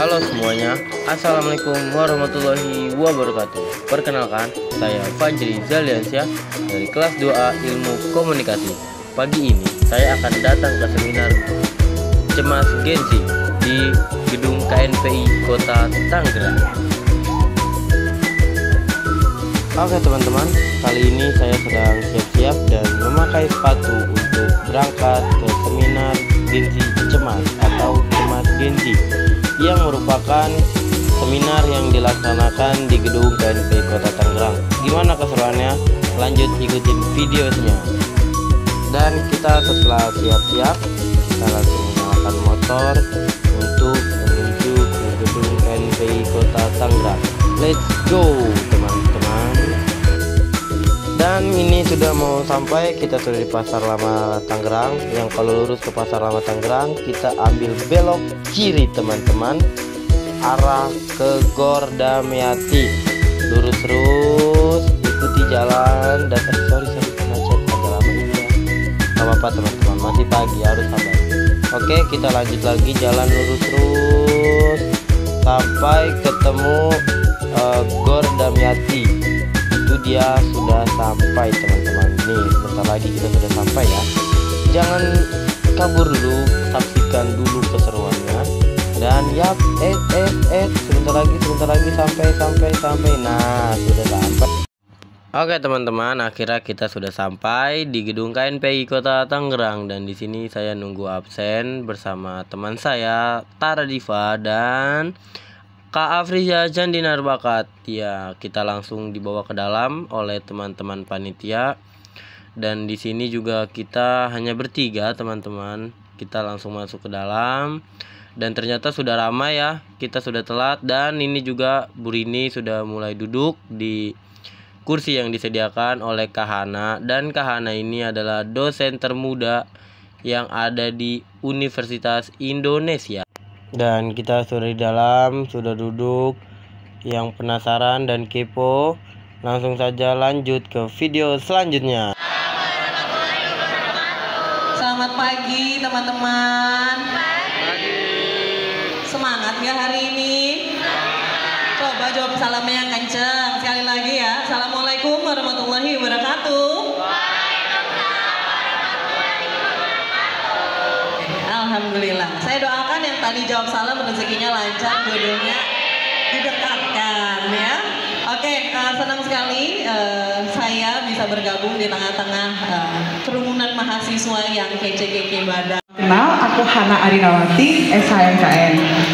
Halo semuanya, Assalamualaikum warahmatullahi wabarakatuh. Perkenalkan, saya Fajri Zaliansyah dari kelas 2A Ilmu Komunikasi. Pagi ini saya akan datang ke seminar Cemas Gensi di gedung KNPI Kota Tangerang. Oke teman-teman, kali ini saya sedang siap-siap dan memakai sepatu untuk berangkat ke seminar Gensi Cemas atau Cemas Gensi, yang merupakan seminar yang dilaksanakan di gedung KNPI Kota Tangerang. Gimana keseruannya? Lanjut ikutin videonya. Dan kita setelah siap-siap, kita langsung menyalakan motor untuk menuju ke gedung KNPI Kota Tangerang. Let's go teman-teman. Dan ini sudah mau sampai, kita sudah di Pasar Lama Tangerang. Yang kalau lurus ke Pasar Lama Tangerang, kita ambil belok kiri teman-teman, arah ke Gor Damiati. Lurus terus, ikuti jalan. Dan sorry macet, agak lama ini ya. Gak apa-apa teman-teman, masih pagi, harus sabar. Oke, kita lanjut lagi, jalan lurus terus sampai ketemu Gor Damiati. Itu dia sudah sampai teman-teman. Nih bentar lagi kita sudah sampai ya. Jangan kabur dulu, saksikan dulu keseruannya. Dan yap, sebentar lagi sampai. Nah sudah sampai. Oke teman-teman, akhirnya kita sudah sampai di gedung KNPI Kota Tangerang. Dan di sini saya nunggu absen bersama teman saya Tara Diva dan Kak Afriza Jandinar Bakat. Ya, kita langsung dibawa ke dalam oleh teman-teman panitia. Dan di sini juga kita hanya bertiga, teman-teman. Kita langsung masuk ke dalam. Dan ternyata sudah ramai ya. Kita sudah telat, dan ini juga Bu Rini sudah mulai duduk di kursi yang disediakan oleh Kak Hana. Dan Kak Hana ini adalah dosen termuda yang ada di Universitas Indonesia. Dan kita sudah di dalam, sudah duduk. Yang penasaran dan kepo, langsung saja lanjut ke video selanjutnya. Selamat pagi teman-teman. Semangat ya hari ini? Coba jawab salamnya yang kenceng sekali lagi ya. Assalamualaikum warahmatullahi wabarakatuh. Alhamdulillah. Saya doakan yang tadi jawab salam rezekinya lancar, jodohnya didekatkan ya. Oke, senang sekali saya bisa bergabung di tengah-tengah kerumunan mahasiswa yang kece-kece badan. Kenal, aku Hana Arinawati, SHMKN.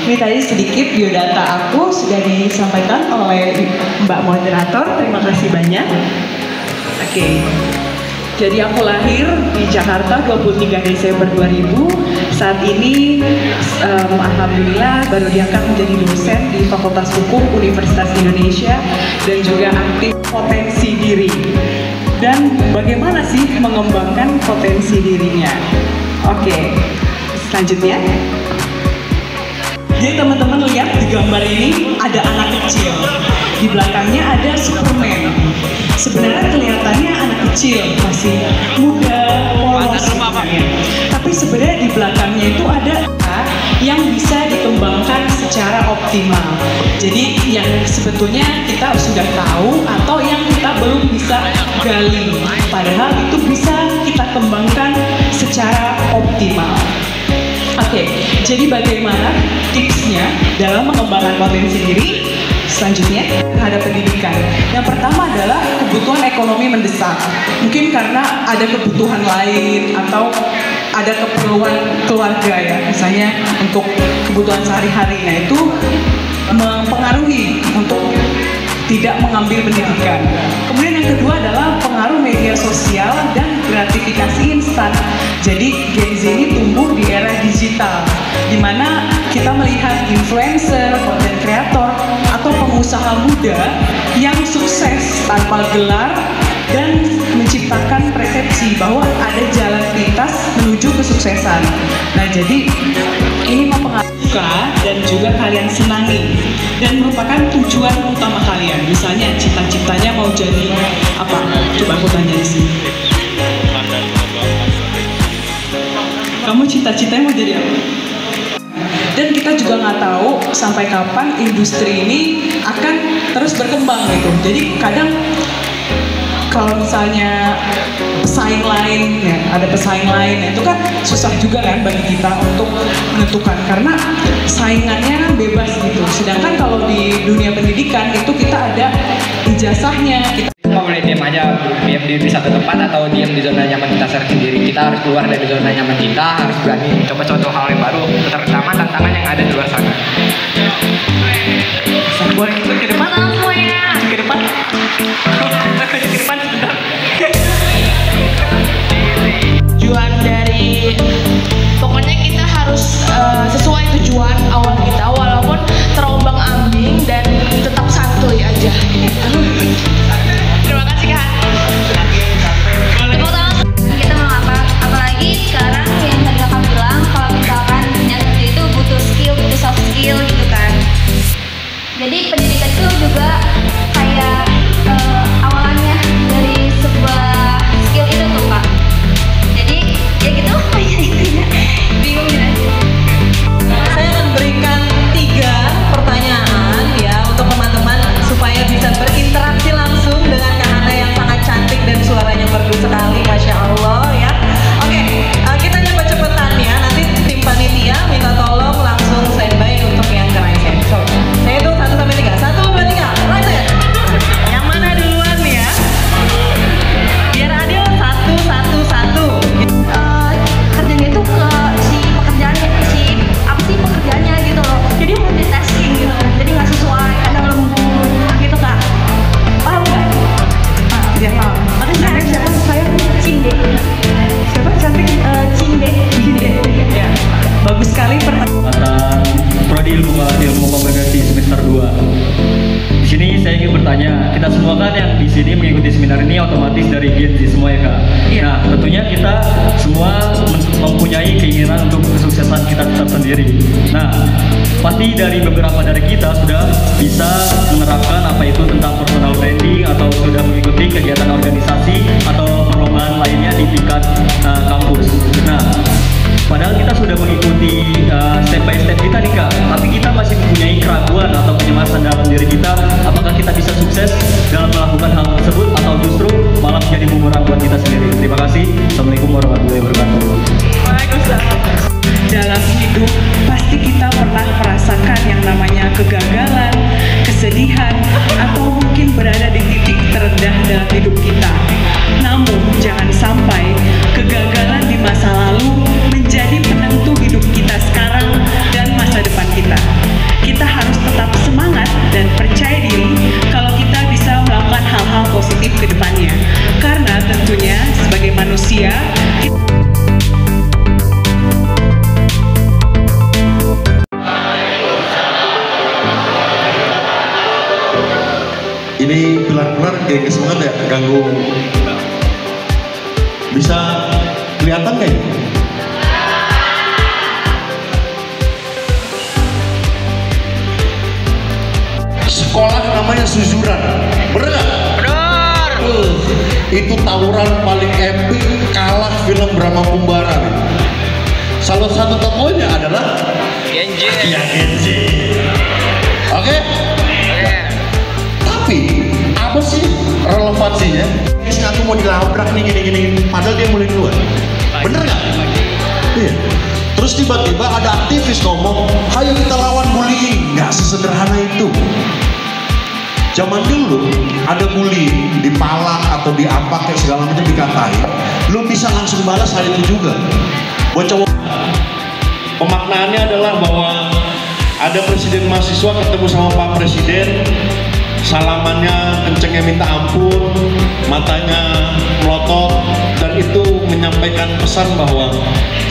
Ini tadi sedikit biodata aku sudah disampaikan oleh Mbak Moderator. Terima kasih banyak. Oke. Jadi aku lahir di Jakarta 23 Desember 2000. Saat ini alhamdulillah baru diangkat menjadi dosen di Fakultas Hukum Universitas Indonesia dan juga aktif potensi diri. Dan bagaimana sih mengembangkan potensi dirinya? Oke, selanjutnya. Jadi teman-teman lihat di gambar ini ada anak kecil. Di belakangnya ada Superman. Sebenarnya kelihatannya anak kecil, masih muda, polos sebenarnya. Tapi sebenarnya di belakangnya itu ada yang bisa dikembangkan secara optimal. Jadi yang sebetulnya kita sudah tahu atau yang kita belum bisa gali. Padahal itu bisa kita kembangkan secara optimal. Oke, jadi bagaimana tipsnya dalam mengembangkan potensi diri? Selanjutnya terhadap pendidikan. Yang pertama adalah kebutuhan ekonomi mendesak. Mungkin karena ada kebutuhan lain atau ada keperluan keluarga ya, misalnya untuk kebutuhan sehari-hari. Nah itu mempengaruhi untuk tidak mengambil pendidikan. Kemudian yang kedua adalah pengaruh media sosial dan gratifikasi instan. Jadi Gen Z ini tumbuh di era digital, di mana kita melihat influencer, content creator, atau pengusaha muda yang sukses tanpa gelar dan menciptakan persepsi bahwa ada jalan pintas menuju kesuksesan. Nah jadi ini mempengaruhi dan juga kalian senangi dan merupakan tujuan utama kalian. Misalnya cita-citanya mau jadi apa? Coba aku tanya di sini. Kamu cita-citanya mau jadi apa? Dan kita juga nggak tahu sampai kapan industri ini akan terus berkembang gitu. Jadi kadang kalau misalnya pesaing lain, ya, ada pesaing lain, itu kan susah juga kan bagi kita untuk menentukan karena saingannya kan bebas gitu. Sedangkan kalau di dunia pendidikan itu kita ada ijazahnya. Kita boleh diam aja, diam di satu tempat atau diam di zona nyaman kita sendiri. Kita harus keluar dari zona nyaman kita, harus berani coba suatu hal yang baru, terutama tantangan yang ada di luar sana. boleh ikut ke depan semuanya. Ke depan. Ke depan sebentar. Tujuan dari pokoknya kita harus sesuai tujuan awal kita walaupun terombang ambing dan tetap santuy aja. Terima kasih Kak. Kita mau apa? Apalagi sekarang yang tadi Kakak bilang kalau misalkan dunia kerja itu butuh skill, butuh soft skill gitu kan. Jadi pendidikan itu juga kayak awalannya dari sebuah skill itu tuh Pak. Jadi ya gitu bingung jelasin. Saya akan berikan 3 pertanyaan ya untuk teman-teman supaya bisa berinteraksi langsung dengan Kak Hana yang sangat cantik dan suaranya merdu sekali, Masya Allah ya. Oke, kita cepet-cepetan ya. Nanti tim panitia minta tolong langsung standby untuk yang keraisen. So, saya hitung 1 sampai 3. 1, 2, 3. Lanjut. Yang mana duluan ya? Biar adil 1, 1, 1. Kerjanya itu ke si pekerjaannya, apa sih pekerjaannya gitu loh. Jadi multitasking gitu. Jadi nggak sesuai, kadang lembur gitu Kak. Paham nggak? Ya paham. Oke, siapa saya Cinde. Siapa cantik? Cinde. Ya. Bagus sekali Angkatan Prodi Ilmu Komunikasi semester 2. Di sini saya ingin bertanya, kita semua kan yang di sini mengikuti seminar ini otomatis dari Gen Z semua ya Kak. Iya. Nah, tentunya kita semua mempunyai keinginan untuk kesuksesan kita tersendiri. Nah, pasti dari beberapa dari kita sudah bisa menerapkan apa itu tentang personal branding atau sudah mengikuti kegiatan organisasi atau perlombaan lainnya di tingkat kampus. Nah, padahal kita sudah mengikuti step by step kita nih Kak, tapi kita masih mempunyai keraguan atau penyemasan dalam diri kita, apakah kita bisa sukses dalam melakukan hal tersebut atau justru malah menjadi bumerang buat kita sendiri. Terima kasih. Assalamualaikum warahmatullahi wabarakatuh. Waalaikumsalam. Dalam hidup pasti kita pernah merasakan yang namanya kegagalan, kesedihan, atau mungkin berada di titik terendah dalam hidup kita. Namun jangan sampai kegagalan di masa lalu menjadi penentu hidup kita sekarang dan masa depan kita. Kita harus tetap semangat dan percaya diri kalau kita bisa melakukan hal-hal positif ke depannya. Karena tentunya sebagai manusia, ini pilar-pilar kayak semangat ya, ganggu. Bisa kelihatan nggak ya? Sekolah namanya suzuran, bener nggak? Benar. Itu tawuran paling epic, kalah film Brahma Kumbara. Salah satu tokohnya adalah Genji. ya Genji. Oke? Tapi apa sih relevansinya? Aku mau dilabrak nih gini-gini, padahal dia mulai duluan. Bener nggak? Iya. Terus tiba-tiba ada aktivis ngomong, "Ayo kita lawan bullying." Nggak sesederhana itu. Zaman dulu ada bullying, dipalak atau diapa kayak segala macam dikatain, lu bisa langsung balas hal itu juga. Buat cowok, pemaknaannya adalah bahwa ada presiden mahasiswa ketemu sama Pak Presiden, salamannya kencengnya minta ampun, matanya melotot, dan itu menyampaikan pesan bahwa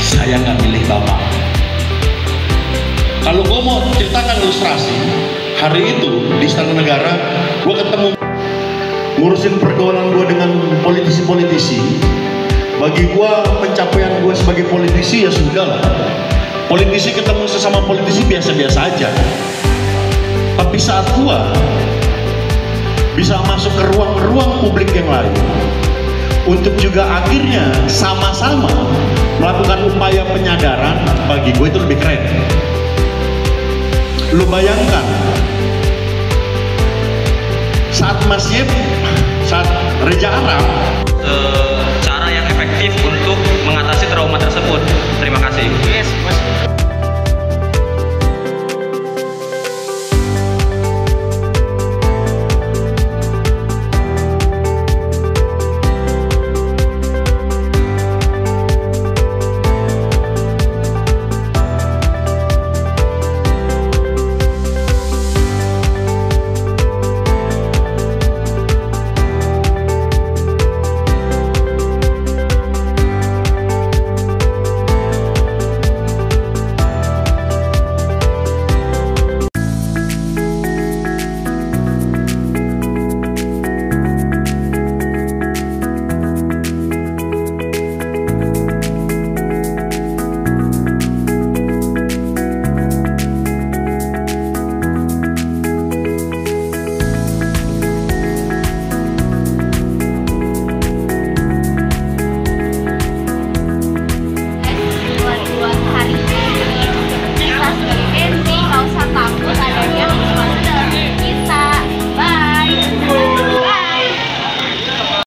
saya nggak milih Bapak. Kalau gue mau ceritakan ilustrasi, hari itu di Istana Negara gue ketemu ngurusin pergaulan gue dengan politisi-politisi. Bagi gue pencapaian gue sebagai politisi ya sudah lah. Politisi ketemu sesama politisi biasa-biasa aja. Tapi saat gue bisa masuk ke ruang-ruang publik yang lain untuk juga akhirnya sama-sama melakukan upaya penyadaran, bagi gue itu lebih keren. Lu bayangkan saat masjid, saat Raja Arab, cara yang efektif untuk mengatasi trauma tersebut. Terima kasih. Yes,